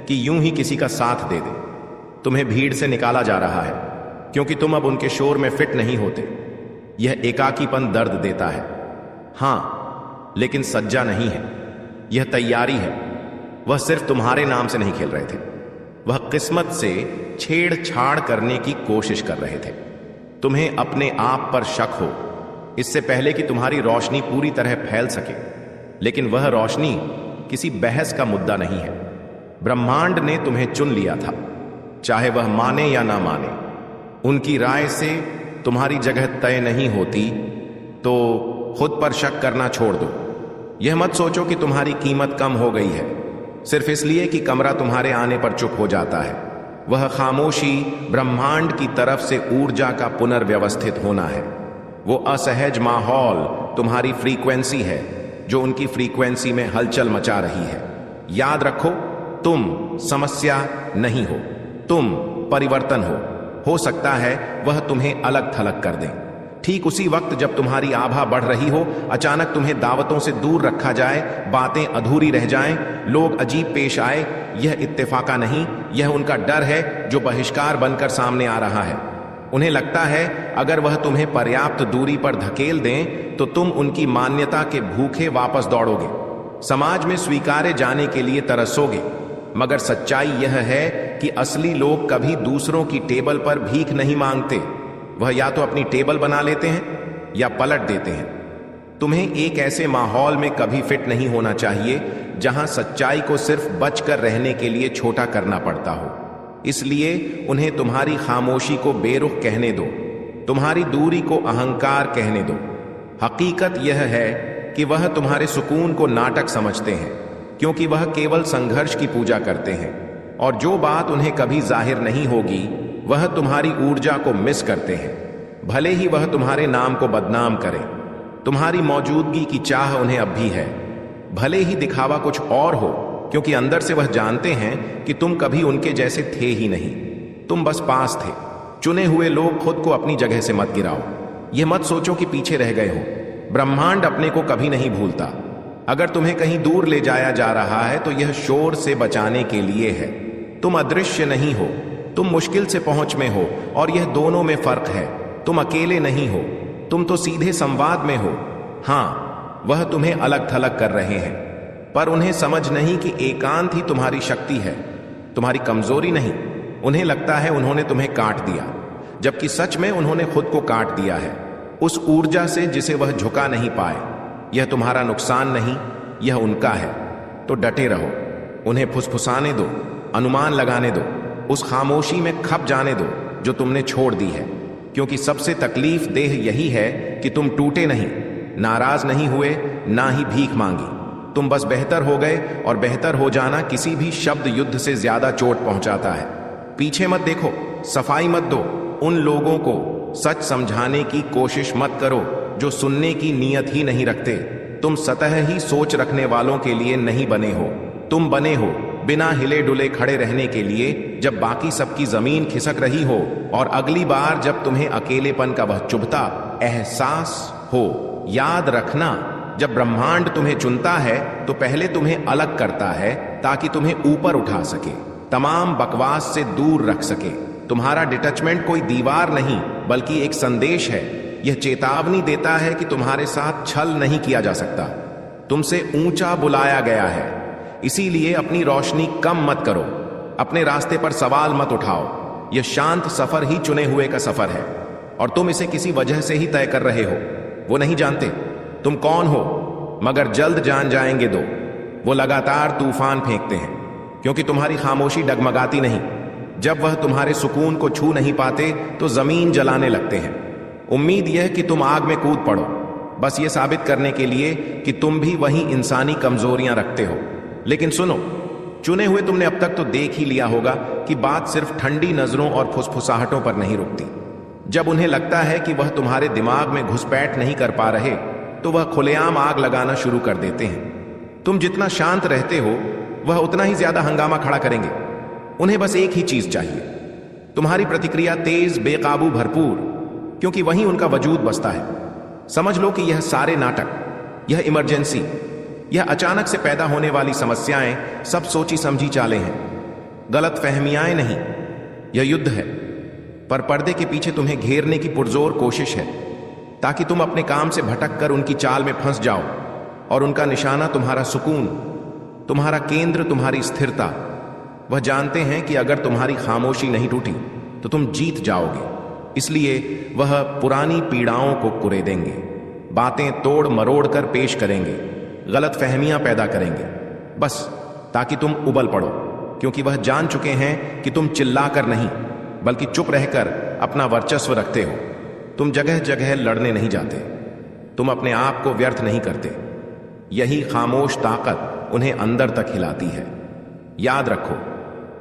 कि यूं ही किसी का साथ दे दे। तुम्हें भीड़ से निकाला जा रहा है क्योंकि तुम अब उनके शोर में फिट नहीं होते। यह एकाकीपन दर्द देता है, हां, लेकिन सज्जा नहीं है। यह तैयारी है। वह सिर्फ तुम्हारे नाम से नहीं खेल रहे थे, वह किस्मत से छेड़छाड़ करने की कोशिश कर रहे थे। तुम्हें अपने आप पर शक हो, इससे पहले कि तुम्हारी रोशनी पूरी तरह फैल सके। लेकिन वह रोशनी किसी बहस का मुद्दा नहीं है। ब्रह्मांड ने तुम्हें चुन लिया था, चाहे वह माने या ना माने। उनकी राय से तुम्हारी जगह तय नहीं होती, तो खुद पर शक करना छोड़ दो। यह मत सोचो कि तुम्हारी कीमत कम हो गई है सिर्फ इसलिए कि कमरा तुम्हारे आने पर चुप हो जाता है। वह खामोशी ब्रह्मांड की तरफ से ऊर्जा का पुनर्व्यवस्थित होना है। वो असहज माहौल तुम्हारी फ्रीक्वेंसी है जो उनकी फ्रीक्वेंसी में हलचल मचा रही है। याद रखो, तुम समस्या नहीं हो, तुम परिवर्तन हो सकता है वह तुम्हें अलग थलग कर दें। ठीक उसी वक्त जब तुम्हारी आभा बढ़ रही हो, अचानक तुम्हें दावतों से दूर रखा जाए, बातें अधूरी रह जाएं, लोग अजीब पेश आए। यह इत्तेफाका नहीं, यह उनका डर है जो बहिष्कार बनकर सामने आ रहा है। उन्हें लगता है अगर वह तुम्हें पर्याप्त दूरी पर धकेल दें तो तुम उनकी मान्यता के भूखे वापस दौड़ोगे, समाज में स्वीकारे जाने के लिए तरसोगे। मगर सच्चाई यह है कि असली लोग कभी दूसरों की टेबल पर भीख नहीं मांगते। वह या तो अपनी टेबल बना लेते हैं या पलट देते हैं। तुम्हें एक ऐसे माहौल में कभी फिट नहीं होना चाहिए जहां सच्चाई को सिर्फ बचकर रहने के लिए छोटा करना पड़ता हो। इसलिए उन्हें तुम्हारी खामोशी को बेरुख कहने दो। तुम्हारी दूरी को अहंकार कहने दो। हकीकत यह है कि वह तुम्हारे सुकून को नाटक समझते हैं, क्योंकि वह केवल संघर्ष की पूजा करते हैं, और जो बात उन्हें कभी जाहिर नहीं होगी वह तुम्हारी ऊर्जा को मिस करते हैं। भले ही वह तुम्हारे नाम को बदनाम करें, तुम्हारी मौजूदगी की चाह उन्हें अब भी है। भले ही दिखावा कुछ और हो, क्योंकि अंदर से वह जानते हैं कि तुम कभी उनके जैसे थे ही नहीं, तुम बस पास थे। चुने हुए लोग खुद को अपनी जगह से मत गिराओ। यह मत सोचो कि पीछे रह गए हो। ब्रह्मांड अपने को कभी नहीं भूलता। अगर तुम्हें कहीं दूर ले जाया जा रहा है तो यह शोर से बचाने के लिए है। तुम अदृश्य नहीं हो, तुम मुश्किल से पहुंच में हो, और यह दोनों में फर्क है। तुम अकेले नहीं हो, तुम तो सीधे संवाद में हो। हां, वह तुम्हें अलग थलग कर रहे हैं, पर उन्हें समझ नहीं कि एकांत ही तुम्हारी शक्ति है, तुम्हारी कमजोरी नहीं। उन्हें लगता है उन्होंने तुम्हें काट दिया, जबकि सच में उन्होंने खुद को काट दिया है, उस ऊर्जा से जिसे वह झुका नहीं पाए। यह तुम्हारा नुकसान नहीं, यह उनका है। तो डटे रहो, उन्हें फुसफुसाने दो, अनुमान लगाने दो, उस खामोशी में खप जाने दो जो तुमने छोड़ दी है। क्योंकि सबसे तकलीफ देह यही है कि तुम टूटे नहीं, नाराज नहीं हुए, ना ही भीख मांगी। तुम बस बेहतर हो गए, और बेहतर हो जाना किसी भी शब्द युद्ध से ज्यादा चोट पहुंचाता है। पीछे मत देखो, सफाई मत दो। उन लोगों को सच समझाने की कोशिश मत करो जो सुनने की नीयत ही नहीं रखते। तुम सतह ही सोच रखने वालों के लिए नहीं बने हो। तुम बने हो बिना हिले डुले खड़े रहने के लिए, जब बाकी सबकी जमीन खिसक रही हो, और अगली बार जब तुम्हें अकेलेपन का वह चुभता एहसास हो। याद रखना, जब ब्रह्मांड तुम्हें चुनता है तो पहले तुम्हें अलग करता है ताकि तुम्हें ऊपर उठा सके, तमाम बकवास से दूर रख सके। तुम्हारा डिटैचमेंट कोई दीवार नहीं बल्कि एक संदेश है। यह चेतावनी देता है कि तुम्हारे साथ छल नहीं किया जा सकता, तुमसे ऊंचा बुलाया गया है। इसीलिए अपनी रोशनी कम मत करो, अपने रास्ते पर सवाल मत उठाओ। यह शांत सफर ही चुने हुए का सफर है, और तुम इसे किसी वजह से ही तय कर रहे हो। वो नहीं जानते तुम कौन हो, मगर जल्द जान जाएंगे दो। वो लगातार तूफान फेंकते हैं, क्योंकि तुम्हारी खामोशी डगमगाती नहीं। जब वह तुम्हारे सुकून को छू नहीं पाते तो जमीन जलाने लगते हैं। उम्मीद यह कि तुम आग में कूद पड़ो, बस ये साबित करने के लिए कि तुम भी वही इंसानी कमजोरियां रखते हो। लेकिन सुनो, चुने हुए तुमने अब तक तो देख ही लिया होगा कि बात सिर्फ ठंडी नजरों और फुसफुसाहटों पर नहीं रुकती। जब उन्हें लगता है कि वह तुम्हारे दिमाग में घुसपैठ नहीं कर पा रहे, तो वह खुलेआम आग लगाना शुरू कर देते हैं। तुम जितना शांत रहते हो, वह उतना ही ज्यादा हंगामा खड़ा करेंगे। उन्हें बस एक ही चीज चाहिए, तुम्हारी प्रतिक्रिया तेज, बेकाबू, भरपूर, क्योंकि वहीं उनका वजूद बसता है। समझ लो कि यह सारे नाटक, यह इमरजेंसी, यह अचानक से पैदा होने वाली समस्याएं सब सोची समझी चालें हैं, गलत फहमियां नहीं। यह युद्ध है, पर पर्दे के पीछे तुम्हें घेरने की पुरजोर कोशिश है, ताकि तुम अपने काम से भटक कर उनकी चाल में फंस जाओ, और उनका निशाना तुम्हारा सुकून, तुम्हारा केंद्र, तुम्हारी स्थिरता। वह जानते हैं कि अगर तुम्हारी खामोशी नहीं टूटी तो तुम जीत जाओगे। इसलिए वह पुरानी पीड़ाओं को कुरेदेंगे, बातें तोड़ मरोड़ कर पेश करेंगे, गलत फहमियां पैदा करेंगे, बस ताकि तुम उबल पड़ो। क्योंकि वह जान चुके हैं कि तुम चिल्लाकर नहीं बल्कि चुप रहकर अपना वर्चस्व रखते हो। तुम जगह जगह लड़ने नहीं जाते, तुम अपने आप को व्यर्थ नहीं करते। यही खामोश ताकत उन्हें अंदर तक हिलाती है। याद रखो,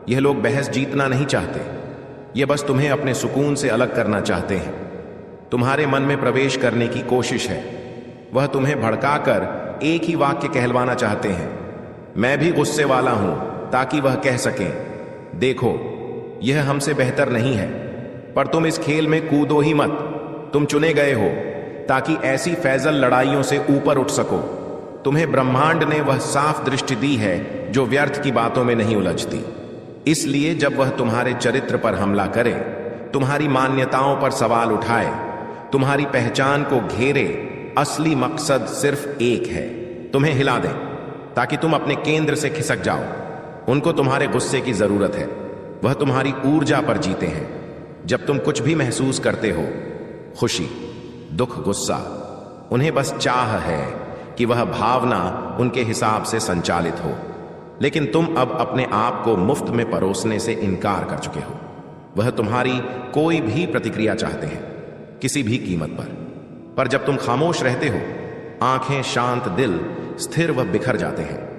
यह लोग बहस जीतना नहीं चाहते, यह बस तुम्हें अपने सुकून से अलग करना चाहते हैं। तुम्हारे मन में प्रवेश करने की कोशिश है। वह तुम्हें भड़काकर एक ही वाक्य कहलवाना चाहते हैं, मैं भी गुस्से वाला हूं, ताकि वह कह सकें, देखो यह हमसे बेहतर नहीं है। पर तुम इस खेल में कूदो ही मत। तुम चुने गए हो ताकि ऐसी फैजल लड़ाइयों से ऊपर उठ सको। तुम्हें ब्रह्मांड ने वह साफ दृष्टि दी है जो व्यर्थ की बातों में नहीं उलझती। इसलिए जब वह तुम्हारे चरित्र पर हमला करे, तुम्हारी मान्यताओं पर सवाल उठाए, तुम्हारी पहचान को घेरे, असली मकसद सिर्फ एक है, तुम्हें हिला दें, ताकि तुम अपने केंद्र से खिसक जाओ। उनको तुम्हारे गुस्से की जरूरत है, वह तुम्हारी ऊर्जा पर जीते हैं। जब तुम कुछ भी महसूस करते हो, खुशी, दुख, गुस्सा, उन्हें बस चाह है कि वह भावना उनके हिसाब से संचालित हो। लेकिन तुम अब अपने आप को मुफ्त में परोसने से इनकार कर चुके हो। वह तुम्हारी कोई भी प्रतिक्रिया चाहते हैं, किसी भी कीमत पर जब तुम खामोश रहते हो, आंखें शांत, दिल स्थिर व बिखर जाते हैं।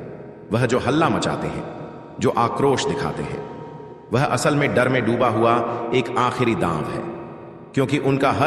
वह जो हल्ला मचाते हैं, जो आक्रोश दिखाते हैं, वह असल में डर में डूबा हुआ एक आखिरी दांव है, क्योंकि उनका हर